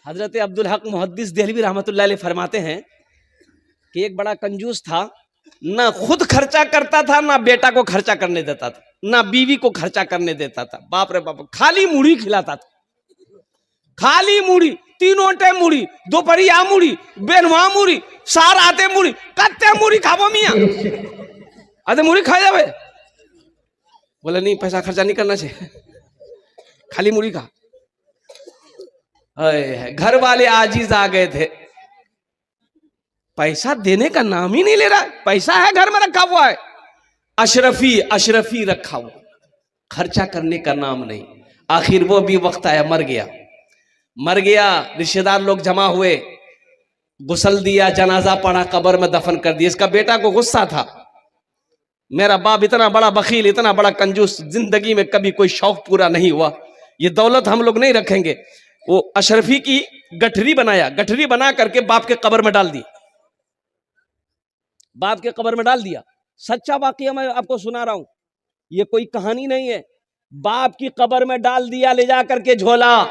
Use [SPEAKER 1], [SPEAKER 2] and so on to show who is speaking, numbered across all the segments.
[SPEAKER 1] हजरत अब्दुल हक मुहद्दिस देहलवी रहमतुल्लाह अलैह फरमाते हैं कि एक बड़ा कंजूस था, ना खुद खर्चा करता था, ना बेटा को खर्चा करने देता था, ना बीवी को खर्चा करने देता था। बाप रे बाप, खाली मुड़ी खिलाता था, खाली मुड़ी, तीनों टाइम मुड़ी, दोपहरिया मुड़ी, बेनवा मुड़ी, सार आते मुड़ी, कत्ते मुड़ी खाबो मियाँ, आते मुड़ी खा जावे। बोले नहीं, पैसा खर्चा नहीं करना चाहिए, खाली मुड़ी खा। घर वाले आजीज आ गए थे, पैसा देने का नाम ही नहीं ले रहा है, पैसा है घर में रखा हुआ है, अशरफी अशरफी रखा हुआ, खर्चा करने का नाम नहीं। आखिर वो भी वक्त आया, मर गया, मर गया। रिश्तेदार लोग जमा हुए, गुसल दिया, जनाजा पढ़ा, कब्र में दफन कर दिया। इसका बेटा को गुस्सा था, मेरा बाप इतना बड़ा बखील, इतना बड़ा कंजूस, जिंदगी में कभी कोई शौक पूरा नहीं हुआ, ये दौलत हम लोग नहीं रखेंगे। वो अशरफी की गठरी बनाया, गठरी बना करके बाप के कब्र में डाल दी, बाप के कब्र में डाल दिया। सच्चा वाकया मैं आपको सुना रहा हूं, ये कोई कहानी नहीं है। बाप की कब्र में डाल दिया, ले जा करके झोला।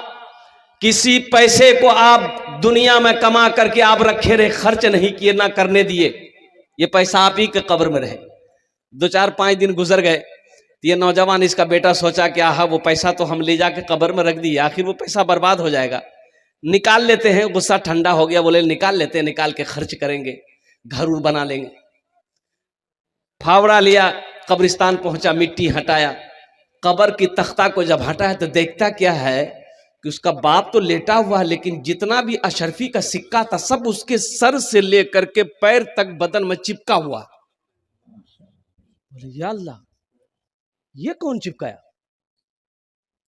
[SPEAKER 1] किसी पैसे को आप दुनिया में कमा करके आप रखे रहे, खर्च नहीं किए, ना करने दिए, ये पैसा आप ही के कब्र में रहे। 2-4-5 दिन गुजर गए, ये नौजवान, इसका बेटा सोचा कि आहा, वो पैसा तो हम ले जाके कब्र में रख दिए, आखिर वो पैसा बर्बाद हो जाएगा, निकाल लेते हैं। गुस्सा ठंडा हो गया, बोले निकाल लेते हैं, निकाल के खर्च करेंगे, घर उर बना लेंगे। फावड़ा लिया, कब्रिस्तान पहुंचा, मिट्टी हटाया, कब्र की तख्ता को जब हटाया तो देखता क्या है कि उसका बाप तो लेटा हुआ है, लेकिन जितना भी अशरफी का सिक्का था सब उसके सर से लेकर के पैर तक बदन में चिपका हुआ। बोले या अल्लाह, ये कौन चिपकाया?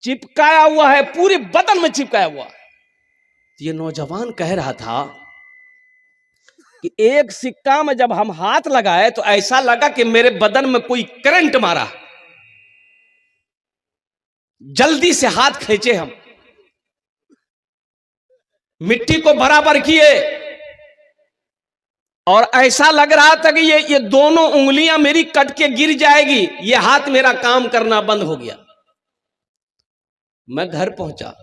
[SPEAKER 1] चिपकाया हुआ है, पूरे बदन में चिपकाया हुआ। ये नौजवान कह रहा था कि एक सिक्का में जब हम हाथ लगाए तो ऐसा लगा कि मेरे बदन में कोई करंट मारा, जल्दी से हाथ खींचे, हम मिट्टी को बराबर किए और ऐसा लग रहा था कि ये दोनों उंगलियां मेरी कट के गिर जाएगी, ये हाथ मेरा काम करना बंद हो गया। मैं घर पहुंचा,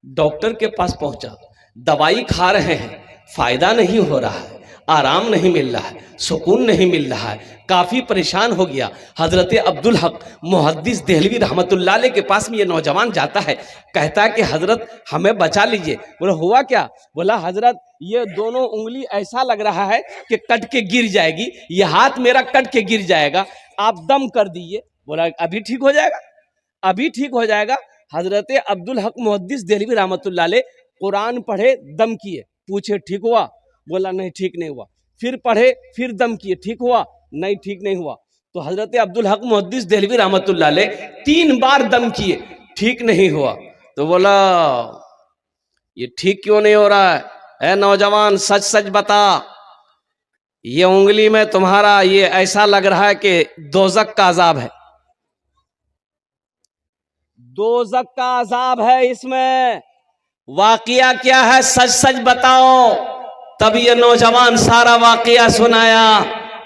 [SPEAKER 1] डॉक्टर के पास पहुंचा, दवाई खा रहे हैं, फायदा नहीं हो रहा है, आराम नहीं मिल रहा है, सुकून नहीं मिल रहा है, काफी परेशान हो गया। हजरत अब्दुल हक मुहद्दिस देहलवी रहमतुल्लाह अलैह के पास में ये नौजवान जाता है, कहता है कि हजरत हमें बचा लीजिए। बोला हुआ क्या? बोला हजरत ये दोनों उंगली ऐसा लग रहा है कि कट के गिर जाएगी, ये हाथ मेरा कट के गिर जाएगा, आप दम कर दीजिए। बोला अभी ठीक हो जाएगा, अभी ठीक हो जाएगा। हजरत अब्दुल हक मुहद्दिस देहलवी रहमतुल्लाह अलैह कुरान पढ़े, दम किए, पूछे ठीक हुआ? बोला नहीं ठीक नहीं हुआ। फिर पढ़े, फिर दम किए, ठीक हुआ? नहीं ठीक नहीं हुआ। तो हजरत अब्दुल हक मुहद्दिस देहलवी रहमतुल्लाह अलैह 3 बार दम किए, ठीक नहीं हुआ। तो बोला ये ठीक क्यों नहीं हो रहा है? ऐ नौजवान, सच सच बता, ये उंगली में तुम्हारा ये ऐसा लग रहा है कि दोजक का अजाब है, दोजक का अजाब है इसमें, वाकया क्या है, सच सच बताओ। तब ये नौजवान सारा वाकया सुनाया।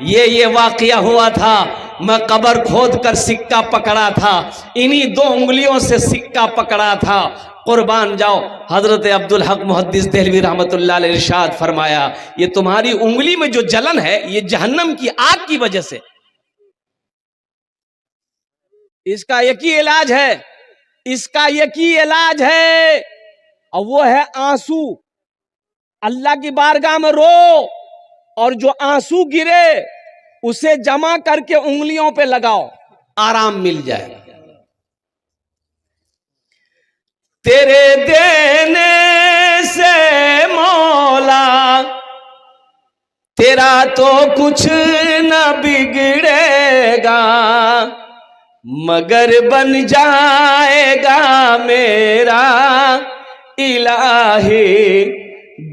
[SPEAKER 1] ये वाकया हुआ था, मैं कब्र खोद कर सिक्का पकड़ा था, इन्हीं 2 उंगलियों से सिक्का पकड़ा था, कुर्बान जाओ। हजरत अब्दुल हक मुहद्दिस देहलवी रहमतुल्लाह अलैह इरशाद फरमाया, ये तुम्हारी उंगली में जो जलन है ये जहन्नम की आग की वजह से, इसका एक ही इलाज है, इसका एक ही इलाज है, और वो है आंसू। अल्लाह की बारगाह में रो, और जो आंसू गिरे उसे जमा करके उंगलियों पे लगाओ, आराम मिल जाए। तेरे देने से मौला तेरा तो कुछ न बिगड़ेगा, मगर बन जाएगा मेरा इलाही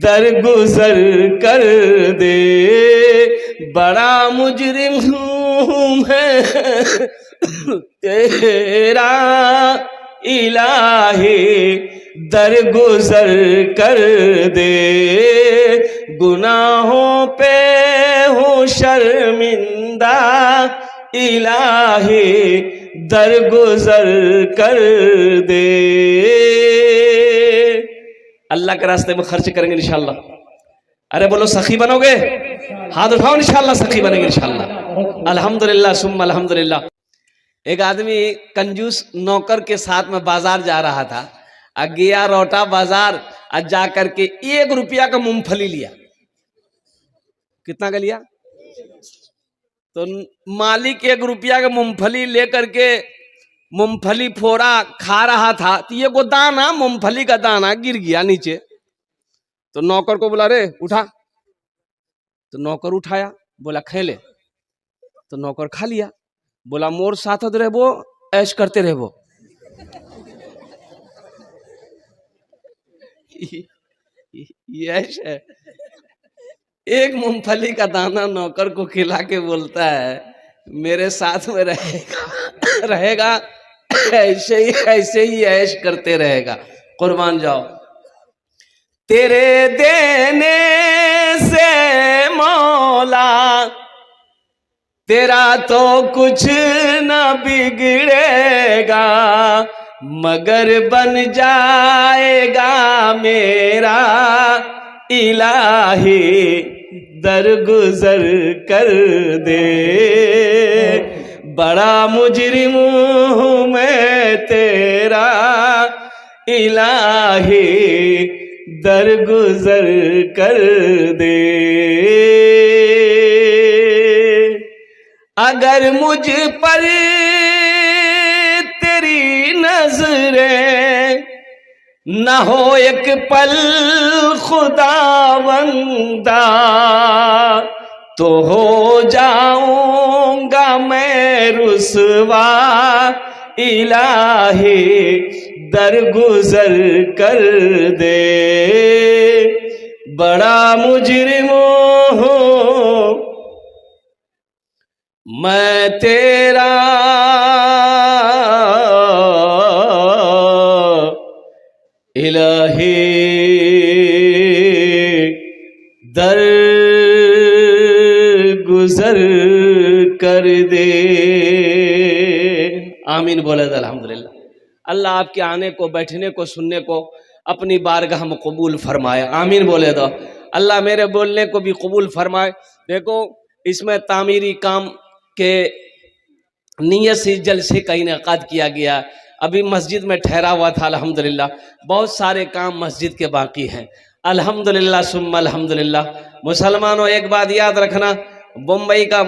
[SPEAKER 1] दरगुजर कर दे, बड़ा मुजरिम हूं मैं तेरा इलाही दरगुजर कर दे, गुनाहों पे हूँ शर्मिंदा, इलाही दरगुजर कर दे। अल्लाह के रास्ते में खर्च करेंगे इंशाल्लाह। अरे बोलो सखी बनोगे, हाथ उठाओ इंशाल्लाह, सखी बनेंगे इंशाल्लाह। अल्हम्दुलिल्लाह सुम्मा अल्हम्दुलिल्लाह। एक आदमी कंजूस नौकर के साथ में बाजार जा रहा था, गया रोटा बाजार, जा करके 1 रुपया का मूंगफली लिया। कितना का लिया? तो मालिक 1 रुपया का मूंगफली लेकर के मूंगफली फोड़ा, खा रहा था, तो ये को दाना, मूंगफली का दाना गिर गया नीचे। तो नौकर को बोला, रे उठा। तो नौकर उठाया, बोला खेले। तो नौकर खा लिया। बोला मोर साथ रहबो, ऐश करते रहबो। ये ऐश है। एक मूंगफली का दाना नौकर को खिला के बोलता है मेरे साथ में रहेगा ऐसे ही ऐश करते रहेगा। कुर्बान जाओ। तेरे देने से मौला तेरा तो कुछ न बिगड़ेगा, मगर बन जाएगा मेरा इलाही दरगुजर कर दे। बड़ा मुजरिम हूँ मैं तेरा इलाही दरगुजर कर दे। अगर मुझ पर तेरी नजरें न हो एक पल खुदावंदा, तो हो जाऊंगा मैं रुसवा इलाही दरगुजर कर दे। बड़ा मुजरिम हूँ मैं तेरा इलाही दर गुजर कर दे। आमीन बोले तो अल्हम्दुलिल्लाह। अल्लाह आपके आने को, बैठने को, सुनने को अपनी बारगाह में कबूल फरमाए। आमीन बोले तो अल्लाह मेरे बोलने को भी कबूल फरमाए। देखो इसमें तामीरी काम के नियत से जलसे का इनेकाद किया गया। अभी मस्जिद में ठहरा हुआ था अल्हम्दुलिल्लाह। बहुत सारे काम मस्जिद के बाकी हैं अल्हम्दुलिल्लाह सुम्मा अल्हम्दुलिल्लाह। मुसलमानों एक बात याद रखना, मुंबई का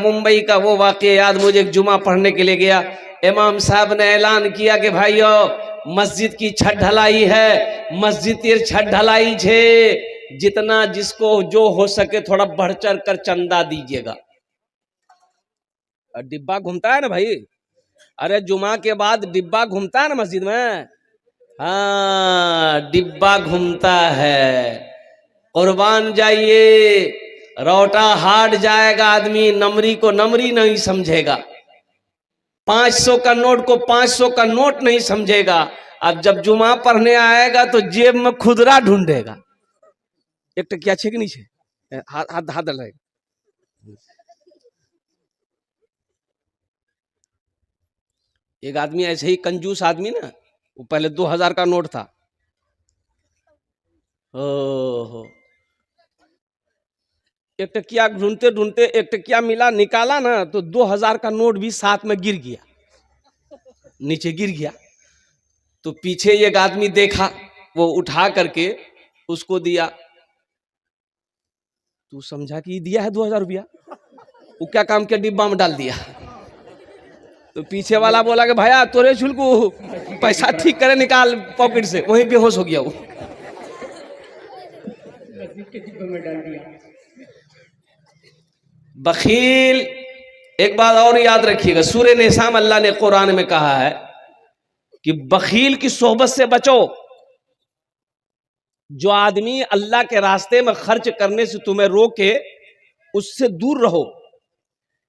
[SPEAKER 1] वो वाक़या याद, मुझे एक जुमा पढ़ने के लिए गया, इमाम साहब ने ऐलान किया कि भाइयों मस्जिद की छत ढलाई है, मस्जिद की छत ढलाई छे, जितना जिसको जो हो सके थोड़ा बढ़ चढ़ कर चंदा दीजिएगा। डिब्बा घूमता है ना भाई, अरे जुमा के बाद डिब्बा घूमता है ना मस्जिद में, हाँ डिब्बा घूमता है। कुर्बान जाइए, रोटा हाट जाएगा आदमी, नमरी को नमरी नहीं समझेगा, 500 का नोट को 500 का नोट नहीं समझेगा। अब जब जुमा पढ़ने आएगा तो जेब में खुदरा ढूंढेगा। एक टकिया छे कि नीचे हाथ हाथ डालेगा। एक आदमी ऐसे ही कंजूस आदमी ना, वो पहले 2000 का नोट था, ओहो एक टकिया ढूंढते ढूंढते एक टकिया मिला, निकाला ना तो 2000 का नोट भी साथ में गिर गया, नीचे गिर गया। तो पीछे एक आदमी देखा, वो उठा करके उसको दिया। तू समझा कि दिया है 2000 रुपया, वो क्या काम किया, डिब्बा में डाल दिया। तो पीछे वाला बोला कि भैया तोरे छुलकू पैसा ठीक करे निकाल पॉकेट से, वहीं बेहोश हो गया वो। बखील, एक बात और याद रखिएगा, सूरह निसा में अल्लाह ने कुरान में कहा है कि बखील की सोहबत से बचो। जो आदमी अल्लाह के रास्ते में खर्च करने से तुम्हें रोके, उससे दूर रहो,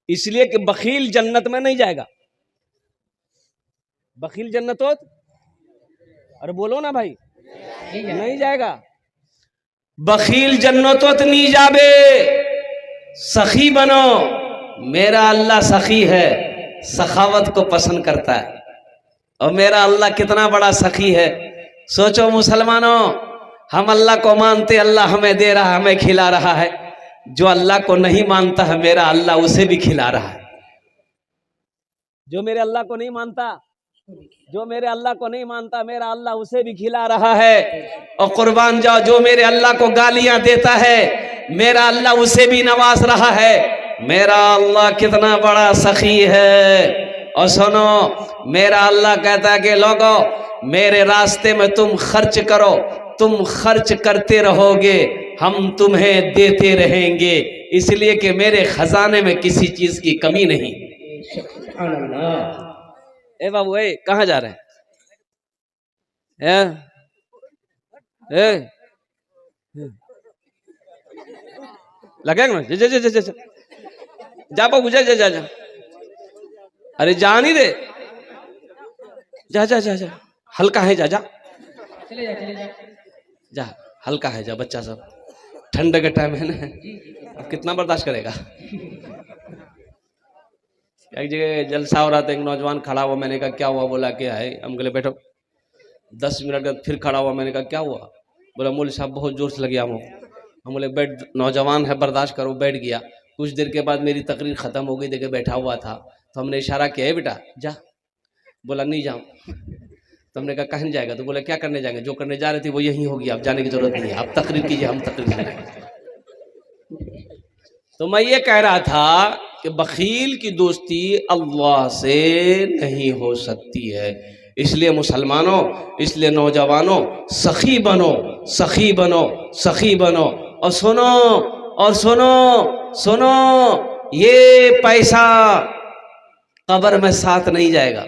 [SPEAKER 1] इसलिए कि बखील जन्नत में नहीं जाएगा। बखील जन्नत हो, अरे बोलो ना भाई, नहीं जाएगा। बखील जन्नत नहीं जाबे, सखी बनो। मेरा अल्लाह सखी है, सखावत को पसंद करता है। और मेरा अल्लाह कितना बड़ा सखी है। सोचो मुसलमानों, हम अल्लाह को मानते, अल्लाह हमें दे रहा, हमें खिला रहा है। जो अल्लाह को नहीं मानता है, मेरा अल्लाह उसे भी खिला रहा है। जो मेरे अल्लाह को नहीं मानता, जो मेरे अल्लाह को नहीं मानता, मेरा अल्लाह उसे भी खिला रहा है। और कुर्बान जाओ, जो मेरे अल्लाह को गालियां देता है, मेरा अल्लाह उसे भी नवाज रहा है। मेरा अल्लाह कितना बड़ा सखी है। और सुनो, मेरा अल्लाह कहता है कि लोगों, मेरे रास्ते में तुम खर्च करो, तुम खर्च करते रहोगे, हम तुम्हें देते रहेंगे, इसलिए कि मेरे खजाने में किसी चीज की कमी नहीं। ए बाबू, ए कहाँ जा रहे हैं? लगेगा ना? जा जा जा जा जा बाबू, जा जा जा जा। अरे जा नहीं रे, जा जा जा जा, हल्का है, जा जा जा, हल्का है, जा। बच्चा सब ठंड का टाइम है ना, अब कितना बर्दाश्त करेगा। एक जगह जलसा हो रहा था, एक नौजवान खड़ा हुआ, मैंने कहा क्या हुआ? बोला क्या है? हम बोले बैठो। 10 मिनट बाद फिर खड़ा हुआ, मैंने कहा क्या हुआ? बोला मौलवी साहब बहुत जोर से लगी हमको। हम बोले बैठ, नौजवान है, बर्दाश्त करो। बैठ गया। कुछ देर के बाद मेरी तकरीर खत्म हो गई, देखे बैठा हुआ था, तो हमने इशारा किया, है बेटा जा। बोला नहीं जाऊँ। तो हमने कहा कहीं जाएगा? तो बोला क्या करने जाएंगे? जो करने जा रहे थे वो यही होगी, आप जाने की जरूरत नहीं है, आप तकरीर कीजिए, हम तकरीर करेंगे। तो मैं ये कह रहा था कि बखील की दोस्ती अल्लाह से नहीं हो सकती है। इसलिए मुसलमानों, इसलिए नौजवानों, सखी बनो, सखी बनो, सखी बनो। और सुनो, और सुनो, सुनो, ये पैसा कब्र में साथ नहीं जाएगा।